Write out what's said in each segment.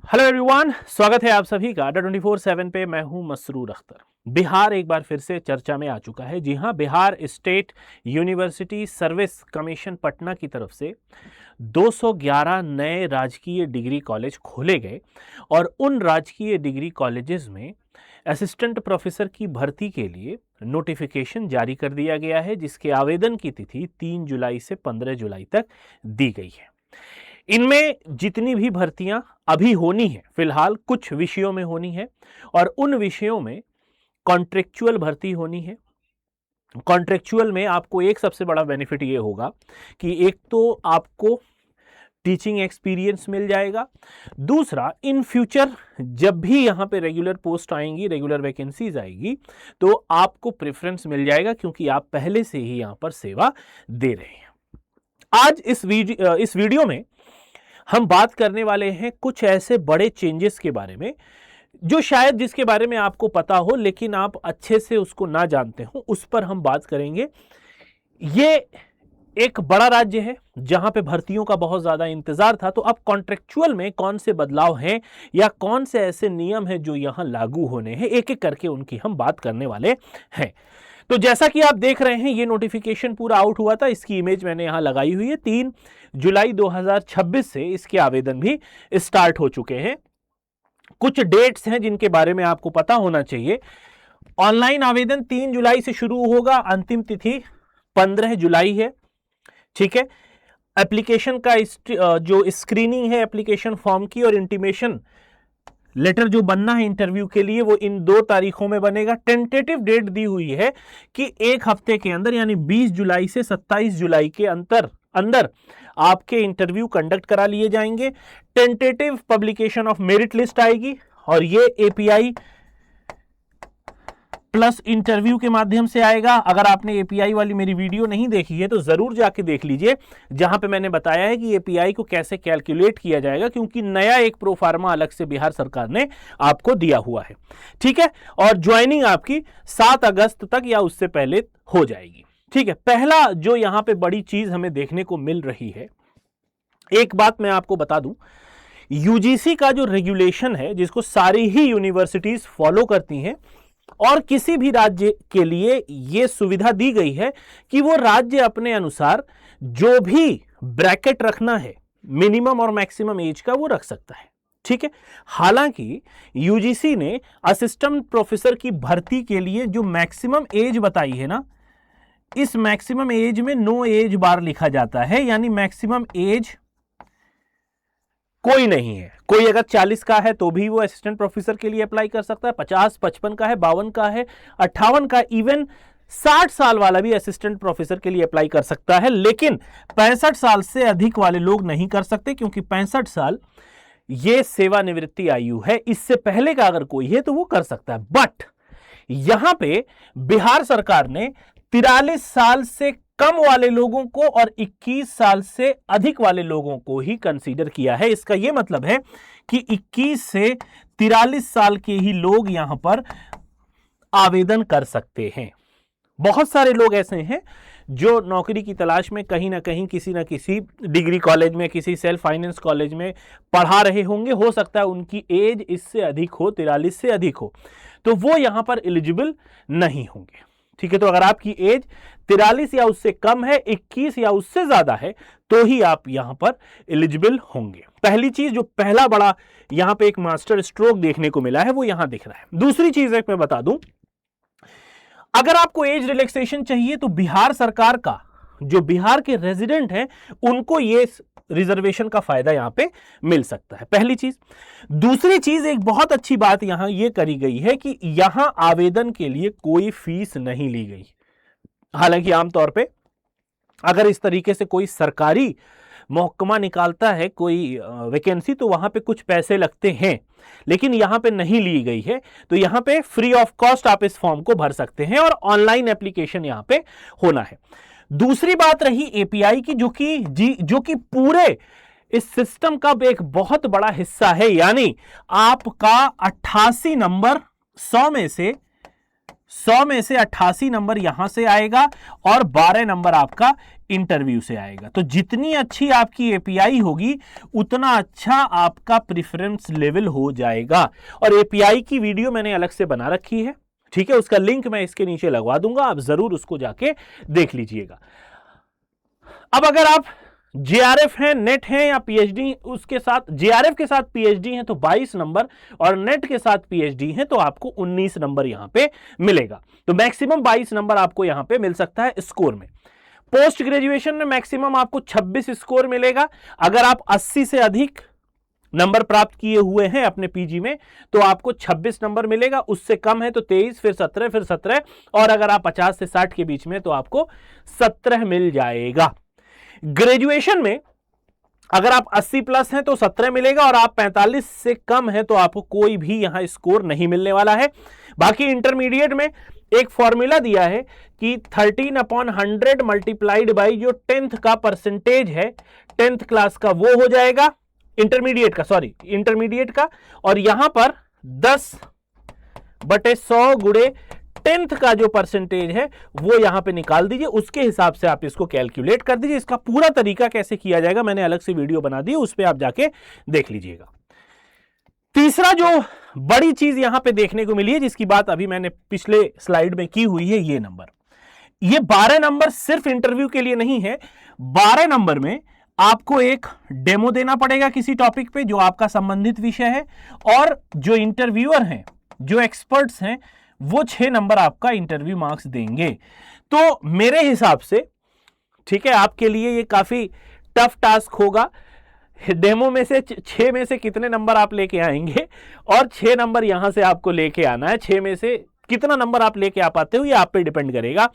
Hello everyone, स्वागत है आप सभी का अड्डा 24/7 पे। मैं हूं मसरूर अख्तर। बिहार एक बार फिर से चर्चा में आ चुका है। जी हां, Bihar state university service commission Patna की तरफ से 211 नए राजकीय डिग्री कॉलेज खोले गए और उन राजकीय डिग्री कॉलेजेस में असिस्टेंट प्रोफेसर की भर्ती के लिए नोटिफिकेशन जारी कर दिया गया है, जिसके आवेदन की तिथि 3 जुलाई से 15 जुलाई तक दी गई है। इनमें जितनी भी भर्तियां अभी होनी है, फिलहाल कुछ विषयों में होनी है और उन विषयों में कॉन्ट्रेक्चुअल भर्ती होनी है। कॉन्ट्रेक्चुअल में आपको एक सबसे बड़ा बेनिफिट ये होगा कि एक तो आपको टीचिंग एक्सपीरियंस मिल जाएगा, दूसरा इन फ्यूचर जब भी यहाँ पे रेगुलर पोस्ट आएंगी, रेगुलर वैकेंसीज आएगी, तो आपको प्रेफरेंस मिल जाएगा क्योंकि आप पहले से ही यहाँ पर सेवा दे रहे हैं। आज इस वीडियो में हम बात करने वाले हैं कुछ ऐसे बड़े चेंजेस के बारे में जो शायद जिसके बारे में आपको पता हो लेकिन आप अच्छे से उसको ना जानते हो, उस पर हम बात करेंगे। ये एक बड़ा राज्य है जहां पे भर्तियों का बहुत ज्यादा इंतजार था, तो अब कॉन्ट्रेक्चुअल में कौन से बदलाव हैं या कौन से ऐसे नियम हैं जो यहां लागू होने हैं, एक एक करके उनकी हम बात करने वाले हैं। तो जैसा कि आप देख रहे हैं, ये नोटिफिकेशन पूरा आउट हुआ था, इसकी इमेज मैंने यहां लगाई हुई है। 3 जुलाई 2026 से इसके आवेदन भी स्टार्ट हो चुके हैं। कुछ डेट्स हैं जिनके बारे में आपको पता होना चाहिए। ऑनलाइन आवेदन 3 जुलाई से शुरू होगा, अंतिम तिथि 15 जुलाई है। ठीक है, एप्लीकेशन का जो स्क्रीनिंग है एप्लीकेशन फॉर्म की और इंटीमेशन लेटर जो बनना है इंटरव्यू के लिए, वो इन 2 तारीखों में बनेगा। टेंटेटिव डेट दी हुई है कि एक हफ्ते के अंदर यानी 20 जुलाई से 27 जुलाई के अंदर आपके इंटरव्यू कंडक्ट करा लिए जाएंगे। Tentative publication of merit list आएगी और ये एपीआई प्लस इंटरव्यू के माध्यम से आएगा। अगर आपने एपीआई वाली मेरी वीडियो नहीं देखी है तो जरूर जाके देख लीजिए, जहां पे मैंने बताया है कि एपीआई को कैसे कैलकुलेट किया जाएगा, क्योंकि नया एक प्रोफार्मा अलग से बिहार सरकार ने आपको दिया हुआ है। ठीक है, और ज्वाइनिंग आपकी 7 अगस्त तक या उससे पहले हो जाएगी। ठीक है, पहला जो यहां पे बड़ी चीज हमें देखने को मिल रही है, एक बात मैं आपको बता दूं, यूजीसी का जो रेगुलेशन है जिसको सारी ही यूनिवर्सिटीज फॉलो करती हैं और किसी भी राज्य के लिए यह सुविधा दी गई है कि वो राज्य अपने अनुसार जो भी ब्रैकेट रखना है मिनिमम और मैक्सिमम एज का, वो रख सकता है। ठीक है, हालांकि यूजीसी ने असिस्टेंट प्रोफेसर की भर्ती के लिए जो मैक्सिमम एज बताई है ना, इस मैक्सिमम एज में नो एज बार लिखा जाता है, यानी मैक्सिमम एज कोई नहीं है। कोई अगर 40 का है तो भी वो असिस्टेंट प्रोफेसर के लिए अप्लाई कर सकता है, 50, 55 का है, 52 का है, 58 का, इवन 60 साल वाला भी असिस्टेंट प्रोफेसर के लिए अप्लाई कर सकता है। लेकिन 65 साल से अधिक वाले लोग नहीं कर सकते, क्योंकि 65 साल ये सेवानिवृत्ति आयु है। इससे पहले का अगर कोई है तो वो कर सकता है। बट यहां पे बिहार सरकार ने 43 साल से कम वाले लोगों को और 21 साल से अधिक वाले लोगों को ही कंसीडर किया है। इसका यह मतलब है कि 21 से 43 साल के ही लोग यहां पर आवेदन कर सकते हैं। बहुत सारे लोग ऐसे हैं जो नौकरी की तलाश में कहीं ना कहीं किसी ना किसी डिग्री कॉलेज में, किसी सेल्फ फाइनेंस कॉलेज में पढ़ा रहे होंगे। हो सकता है उनकी एज इससे अधिक हो, 43 से अधिक हो, तो वो यहां पर एलिजिबल नहीं होंगे। ठीक है, तो अगर आपकी एज 43 या उससे कम है, 21 या उससे ज्यादा है, तो ही आप यहां पर एलिजिबल होंगे। पहली चीज, जो पहला बड़ा यहां पे एक मास्टर स्ट्रोक देखने को मिला है, वो यहां दिख रहा है। दूसरी चीज एक मैं बता दूं, अगर आपको एज रिलैक्सेशन चाहिए तो बिहार सरकार का जो बिहार के रेजिडेंट हैं उनको ये रिजर्वेशन का फायदा यहां पे मिल सकता है, पहली चीज। दूसरी चीज, एक बहुत अच्छी बात यहां ये करी गई है कि यहां आवेदन के लिए कोई फीस नहीं ली गई। हालांकि आमतौर पे अगर इस तरीके से कोई सरकारी महकमा निकालता है कोई वैकेंसी, तो वहां पे कुछ पैसे लगते हैं, लेकिन यहां पे नहीं ली गई है। तो यहां पे फ्री ऑफ कॉस्ट आप इस फॉर्म को भर सकते हैं और ऑनलाइन एप्लीकेशन यहां पे होना है। दूसरी बात रही एपीआई की, जो कि पूरे इस सिस्टम का एक बहुत बड़ा हिस्सा है, यानी आपका 88 नंबर 100 में से 88 नंबर यहां से आएगा और 12 नंबर आपका इंटरव्यू से आएगा। तो जितनी अच्छी आपकी एपीआई होगी उतना अच्छा आपका प्रेफरेंस लेवल हो जाएगा। और एपीआई की वीडियो मैंने अलग से बना रखी है, ठीक है, उसका लिंक मैं इसके नीचे लगवा दूंगा, आप जरूर उसको जाके देख लीजिएगा। अब अगर आप जेआरएफ हैं, नेट हैं या पीएचडी, उसके साथ जेआरएफ के साथ पीएचडी हैं तो 22 नंबर, और नेट के साथ पीएचडी हैं तो आपको 19 नंबर यहां पे मिलेगा। तो मैक्सिमम 22 नंबर आपको यहां पे मिल सकता है स्कोर में। पोस्ट ग्रेजुएशन में मैक्सिमम आपको 26 स्कोर मिलेगा। अगर आप 80 से अधिक नंबर प्राप्त किए हुए हैं अपने पीजी में तो आपको 26 नंबर मिलेगा, उससे कम है तो 23, फिर 17, फिर 17, और अगर आप 50 से 60 के बीच में तो आपको 17 मिल जाएगा। ग्रेजुएशन में अगर आप 80 प्लस हैं तो 17 मिलेगा, और आप 45 से कम हैं तो आपको कोई भी यहां स्कोर नहीं मिलने वाला है। बाकी इंटरमीडिएट में एक फॉर्मूला दिया है कि 13/100 मल्टीप्लाइड बाई जो 10th का परसेंटेज है 10th क्लास का, वो हो जाएगा इंटरमीडिएट का, और यहां पर 10/100 गुणे 10th का जो परसेंटेज है वो यहां पे निकाल दीजिए, उसके हिसाब से आप इसको कैलकुलेट कर दीजिए। इसका पूरा तरीका कैसे किया जाएगा मैंने अलग से वीडियो बना दी, उस पर आप जाके देख लीजिएगा। तीसरा जो बड़ी चीज यहां पे देखने को मिली है, जिसकी बात अभी मैंने पिछले स्लाइड में की हुई है, ये नंबर, ये 12 नंबर सिर्फ इंटरव्यू के लिए नहीं है। 12 नंबर में आपको एक डेमो देना पड़ेगा किसी टॉपिक पे जो आपका संबंधित विषय है, और जो इंटरव्यूअर हैं, जो एक्सपर्ट्स हैं, वो 6 नंबर आपका इंटरव्यू मार्क्स देंगे। तो मेरे हिसाब से, ठीक है, आपके लिए ये काफी टफ टास्क होगा। डेमो में से 6 में से कितने नंबर आप लेके आएंगे, और 6 नंबर यहां से आपको लेके आना है। 6 में से कितना नंबर आप लेके आ पाते हो ये आप पे डिपेंड करेगा।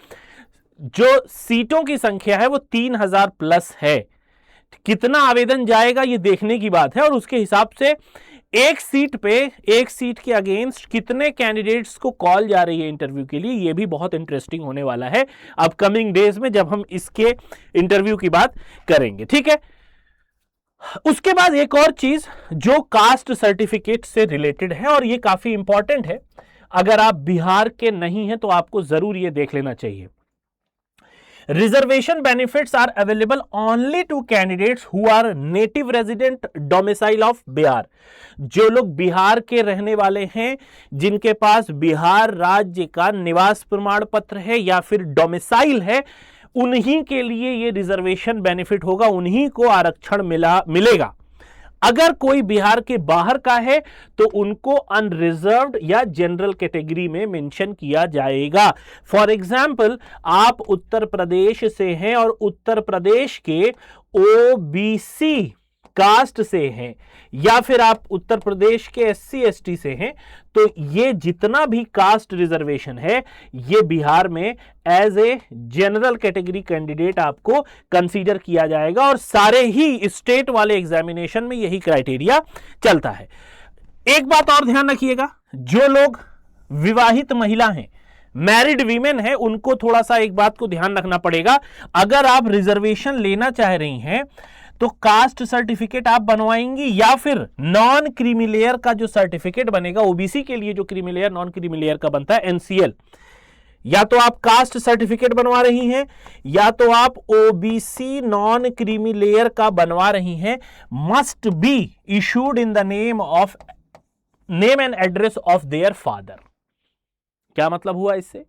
जो सीटों की संख्या है वो 3000 प्लस है। कितना आवेदन जाएगा ये देखने की बात है, और उसके हिसाब से एक सीट के अगेंस्ट कितने कैंडिडेट्स को कॉल जा रही है इंटरव्यू के लिए, ये भी बहुत इंटरेस्टिंग होने वाला है अपकमिंग डेज में जब हम इसके इंटरव्यू की बात करेंगे, ठीक है। उसके बाद एक और चीज जो कास्ट सर्टिफिकेट से रिलेटेड है, और ये काफी इंपॉर्टेंट है, अगर आप बिहार के नहीं हैं तो आपको जरूर ये देख लेना चाहिए। Reservation benefits are available only to candidates who are native resident domicile of Bihar. जो लोग बिहार के रहने वाले हैं, जिनके पास बिहार राज्य का निवास प्रमाण पत्र है या फिर डोमिसाइल है, उन्हीं के लिए ये रिजर्वेशन बेनिफिट होगा, उन्हीं को आरक्षण मिलेगा। अगर कोई बिहार के बाहर का है तो उनको अनरिजर्व्ड या जनरल कैटेगरी में मेंशन किया जाएगा। फॉर एग्जाम्पल, आप उत्तर प्रदेश से हैं और उत्तर प्रदेश के ओबीसी कास्ट से हैं, या फिर आप उत्तर प्रदेश के एससी एसटी से हैं, तो ये जितना भी कास्ट रिजर्वेशन है ये बिहार में as a general category candidate आपको कंसीडर किया जाएगा, और सारे ही स्टेट वाले एग्जामिनेशन में यही क्राइटेरिया चलता है। एक बात और ध्यान रखिएगा, जो लोग विवाहित महिला हैं, मैरिड वीमेन है, उनको थोड़ा सा एक बात को ध्यान रखना पड़ेगा। अगर आप रिजर्वेशन लेना चाह रही हैं तो कास्ट सर्टिफिकेट आप बनवाएंगी, या फिर नॉन क्रीमी लेयर का जो सर्टिफिकेट बनेगा, ओबीसी के लिए जो creamy layer non creamy layer का बनता है एनसीएल, या तो आप कास्ट सर्टिफिकेट बनवा रही हैं या तो आप ओबीसी नॉन क्रीमी लेयर का बनवा रही हैं, must be issued in the name and address of their father. क्या मतलब हुआ इससे?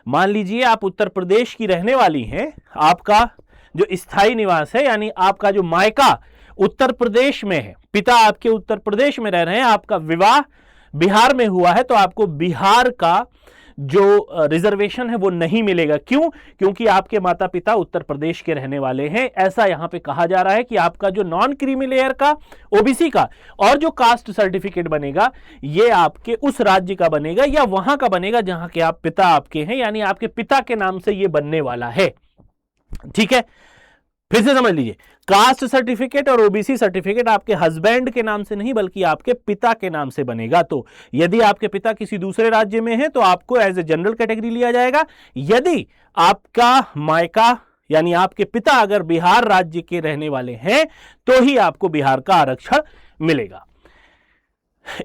मान लीजिए आप उत्तर प्रदेश की रहने वाली हैं, आपका जो स्थायी निवास है यानी आपका जो मायका उत्तर प्रदेश में है, पिता आपके उत्तर प्रदेश में रह रहे हैं, आपका विवाह बिहार में हुआ है, तो आपको बिहार का जो रिजर्वेशन है वो नहीं मिलेगा। क्यों? क्योंकि आपके माता पिता उत्तर प्रदेश के रहने वाले हैं। ऐसा यहां पे कहा जा रहा है कि आपका जो नॉन क्रीमी लेयर का ओबीसी का और जो कास्ट सर्टिफिकेट बनेगा ये आपके उस राज्य का बनेगा या वहां का बनेगा जहां के आप पिता आपके हैं, यानी आपके पिता के नाम से ये बनने वाला है। ठीक है, फिर से समझ लीजिए, कास्ट सर्टिफिकेट और ओबीसी सर्टिफिकेट आपके हस्बैंड के नाम से नहीं बल्कि आपके पिता के नाम से बनेगा। तो यदि आपके पिता किसी दूसरे राज्य में हैं तो आपको एज ए जनरल कैटेगरी लिया जाएगा। यदि आपका मायका यानी आपके पिता अगर बिहार राज्य के रहने वाले हैं तो ही आपको बिहार का आरक्षण मिलेगा।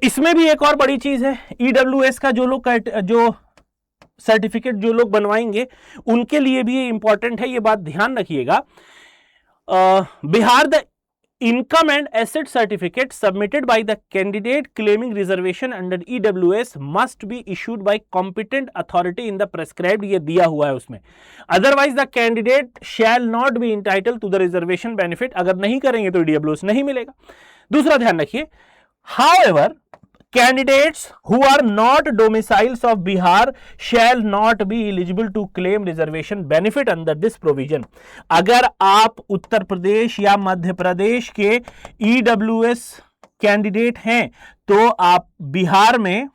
इसमें भी एक और बड़ी चीज है, ईडब्ल्यूएस का जो सर्टिफिकेट जो लोग बनवाएंगे उनके लिए भी ये इंपॉर्टेंट है, ये बात ध्यान रखिएगा। Bihar the income and asset certificate submitted by the candidate claiming reservation under EWS must be issued by competent authority in the prescribed, ये दिया हुआ है उसमें, otherwise the candidate shall not be entitled to the reservation benefit, अगर नहीं करेंगे तो EWS नहीं मिलेगा। दूसरा ध्यान रखिए, however candidates who are not domiciles of Bihar shall not be eligible to claim reservation benefit under this provision। अगर आप उत्तर प्रदेश या मध्य प्रदेश के EWS कैंडिडेट हैं तो आप बिहार में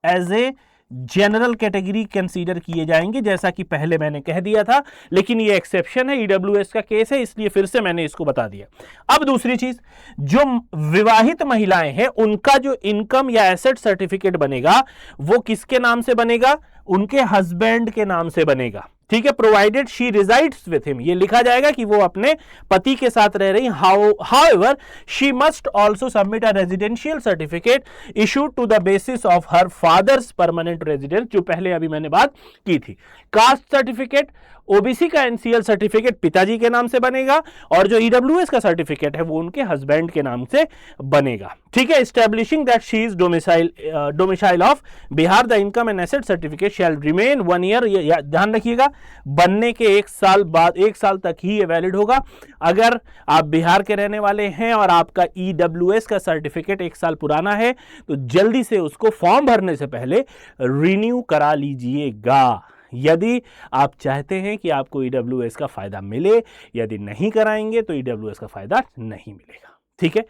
as a general category consider किए जाएंगे, जैसा कि पहले मैंने कह दिया था, लेकिन ये एक्सेप्शन है, ईडब्ल्यूएस का केस है, इसलिए फिर से मैंने इसको बता दिया। अब दूसरी चीज, जो विवाहित महिलाएं हैं उनका जो इनकम या एसेट सर्टिफिकेट बनेगा वो किसके नाम से बनेगा? उनके हस्बैंड के नाम से बनेगा, ठीक है, provided she resides with him, ये लिखा जाएगा कि वो अपने पति के साथ रह रही। However she must also submit a residential certificate issued to the basis of her father's permanent residence, जो पहले अभी मैंने बात की थी। कास्ट सर्टिफिकेट, ओबीसी का एनसीएल सर्टिफिकेट पिताजी के नाम से बनेगा और जो ईडब्ल्यूएस का सर्टिफिकेट है वो उनके हस्बैंड के नाम से बनेगा, ठीक है। Establishing that she is domicile of Bihar, the income and asset certificate shall remain 1 year, ध्यान रखिएगा बनने के 1 साल बाद, 1 साल तक ही ये वैलिड होगा। अगर आप बिहार के रहने वाले हैं और आपका ईडब्ल्यूएस का सर्टिफिकेट 1 साल पुराना है तो जल्दी से उसको फॉर्म भरने से पहले रिन्यू करा लीजिएगा, यदि आप चाहते हैं कि आपको ईडब्ल्यूएस का फायदा मिले। यदि नहीं कराएंगे तो ईडब्ल्यूएस का फायदा नहीं मिलेगा, ठीक है।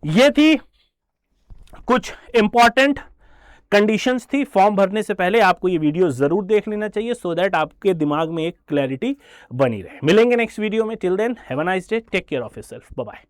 ये थी कुछ इंपॉर्टेंट कंडीशंस थी फॉर्म भरने से पहले, आपको ये वीडियो जरूर देख लेना चाहिए सो दैट आपके दिमाग में एक क्लैरिटी बनी रहे। मिलेंगे नेक्स्ट वीडियो में, till then have a nice day, take care of yourself, bye bye.